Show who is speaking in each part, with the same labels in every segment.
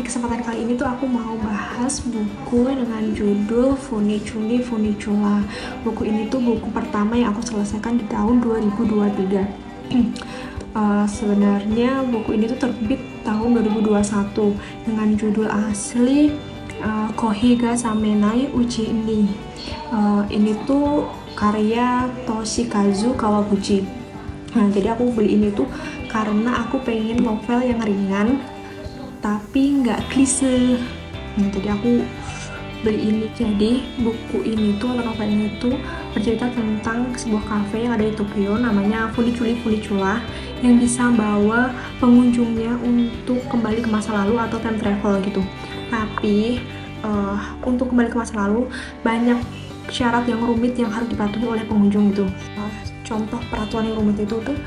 Speaker 1: kesempatan kali ini tuh aku mau bahas buku dengan judul Funichuni Funichula. Buku ini tuh buku pertama yang aku selesaikan di tahun 2023. Sebenarnya buku ini tuh terbit tahun 2021 dengan judul asli Kohi ga Samenai Uchi ni. Ini tuh karya Toshikazu Kawaguchi. Nah, jadi aku beli ini tuh karena aku pengen novel yang ringan tapi nggak klise. Nah, jadi aku beli ini. Jadi buku ini tuh atau novel ini tuh bercerita tentang sebuah kafe yang ada di Tokyo namanya Funichula yang bisa bawa pengunjungnya untuk kembali ke masa lalu atau time travel gitu. Tapi untuk kembali ke masa lalu banyak syarat yang rumit yang harus dipatuhi oleh pengunjung itu. Contoh peraturan yang rumit itu tuh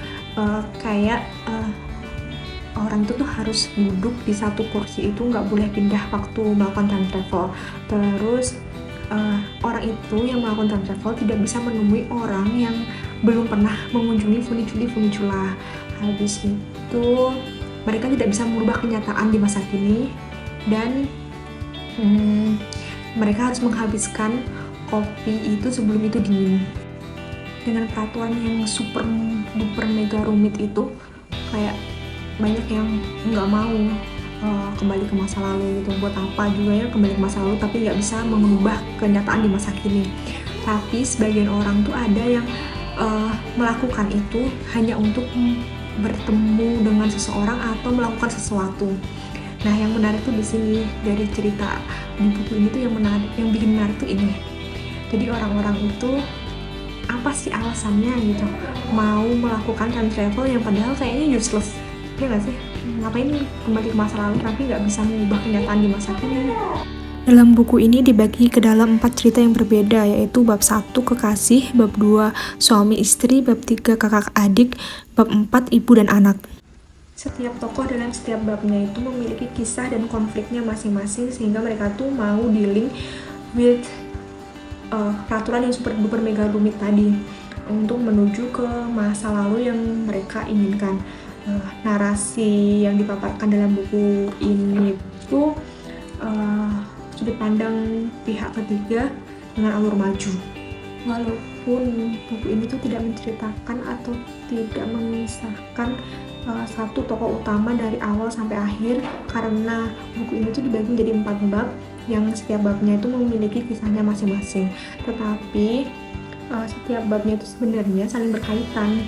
Speaker 1: kayak orang itu tuh harus duduk di satu kursi, itu nggak boleh pindah waktu melakukan time travel. Terus orang itu yang melakukan time travel tidak bisa menemui orang yang belum pernah mengunjungi Funichula. Habis itu mereka tidak bisa merubah kenyataan di masa kini, dan mereka harus menghabiskan kopi itu sebelum itu dingin. Dengan peraturan yang super duper mega rumit itu, kayak banyak yang nggak mau kembali ke masa lalu gitu. Buat apa juga ya kembali ke masa lalu tapi nggak bisa mengubah kenyataan di masa kini. Tapi sebagian orang tuh ada yang melakukan itu hanya untuk bertemu dengan seseorang atau melakukan sesuatu. Nah, yang menarik tuh di sini dari cerita di buku ini tuh yang bikin menarik tuh ini. Jadi orang-orang itu apa sih alasannya gitu mau melakukan time travel yang padahal kayaknya useless, ya nggak sih? Ngapain kembali ke masa lalu tapi nggak bisa mengubah kenyataan di masa kini? Dalam buku ini dibagi ke dalam 4 cerita yang berbeda, yaitu bab 1 kekasih, bab 2 suami istri, bab 3 kakak adik, bab 4 ibu dan anak. Setiap tokoh dalam setiap babnya itu memiliki kisah dan konfliknya masing-masing sehingga mereka tuh mau dealing with peraturan yang super duper mega rumit tadi untuk menuju ke masa lalu yang mereka inginkan. Narasi yang dipaparkan dalam buku ini tuh sudut pandang pihak ketiga dengan alur maju. Walaupun buku ini tuh tidak menceritakan atau tidak memisahkan satu tokoh utama dari awal sampai akhir, karena buku ini tuh dibagi menjadi 4 bab yang setiap babnya itu memiliki kisahnya masing-masing. Tetapi setiap babnya itu sebenarnya saling berkaitan.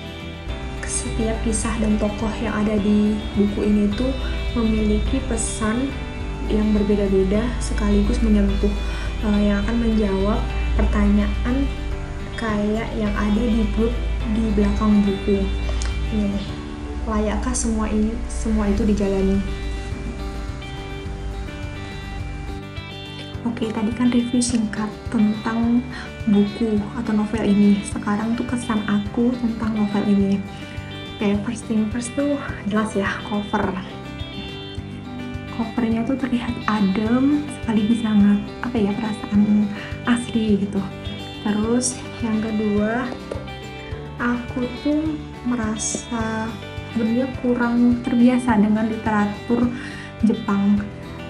Speaker 1: Setiap kisah dan tokoh yang ada di buku ini tuh memiliki pesan yang berbeda-beda sekaligus menyentuh yang akan menjawab pertanyaan kayak yang ada di belakang buku. Layakkah semua itu dijalani? Oke, tadi kan review singkat tentang buku atau novel ini. Sekarang tuh kesan aku tentang novel ini. Oke, first thing first tuh jelas ya, covernya tuh terlihat adem sekaligus sangat perasaan asli gitu. Terus yang kedua, aku tuh merasa sebenarnya kurang terbiasa dengan literatur Jepang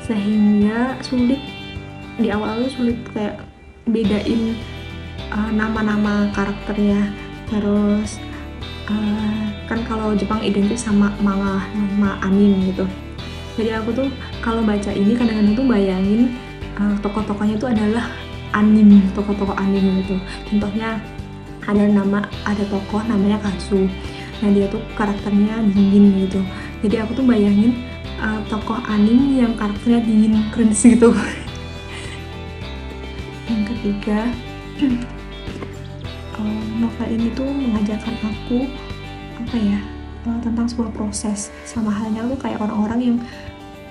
Speaker 1: sehingga di awal sulit kayak bedain nama-nama karakternya. Terus kan kalau Jepang identik sama manga, sama anime gitu. Jadi aku tuh kalau baca ini kadang-kadang tuh bayangin tokoh-tokohnya tuh adalah tokoh-tokoh anime gitu. Contohnya ada tokoh namanya Kazu. Nah, dia tuh karakternya dingin gitu. Jadi aku tuh bayangin tokoh anime yang karakternya dingin, cringe gitu. Yang ketiga, novel ini tuh mengajarkan aku tentang sebuah proses. Sama halnya tuh kayak orang-orang yang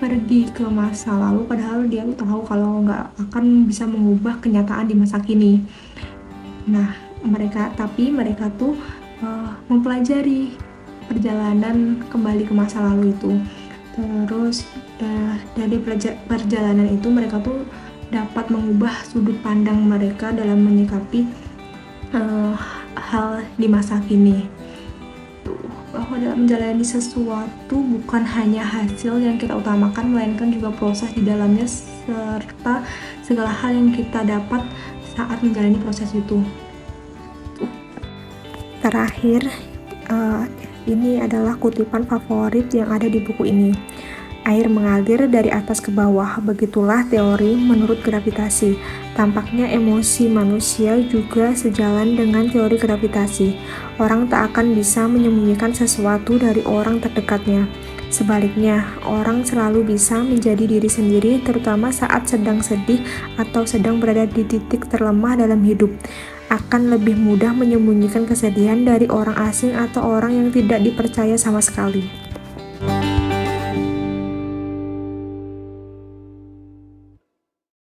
Speaker 1: pergi ke masa lalu padahal dia tuh tahu kalau nggak akan bisa mengubah kenyataan di masa kini. Nah, mereka tuh mempelajari perjalanan kembali ke masa lalu itu. Terus dari perjalanan itu mereka tuh dapat mengubah sudut pandang mereka dalam menyikapi hal di masa kini. bahwa dalam menjalani sesuatu bukan hanya hasil yang kita utamakan, melainkan juga proses di dalamnya serta segala hal yang kita dapat saat menjalani proses itu. Terakhir, ini adalah kutipan favorit yang ada di buku ini. Air mengalir dari atas ke bawah, begitulah teori menurut gravitasi. Tampaknya emosi manusia juga sejalan dengan teori gravitasi. Orang tak akan bisa menyembunyikan sesuatu dari orang terdekatnya. Sebaliknya, orang selalu bisa menjadi diri sendiri, terutama saat sedang sedih atau sedang berada di titik terlemah dalam hidup. Akan lebih mudah menyembunyikan kesedihan dari orang asing atau orang yang tidak dipercaya sama sekali.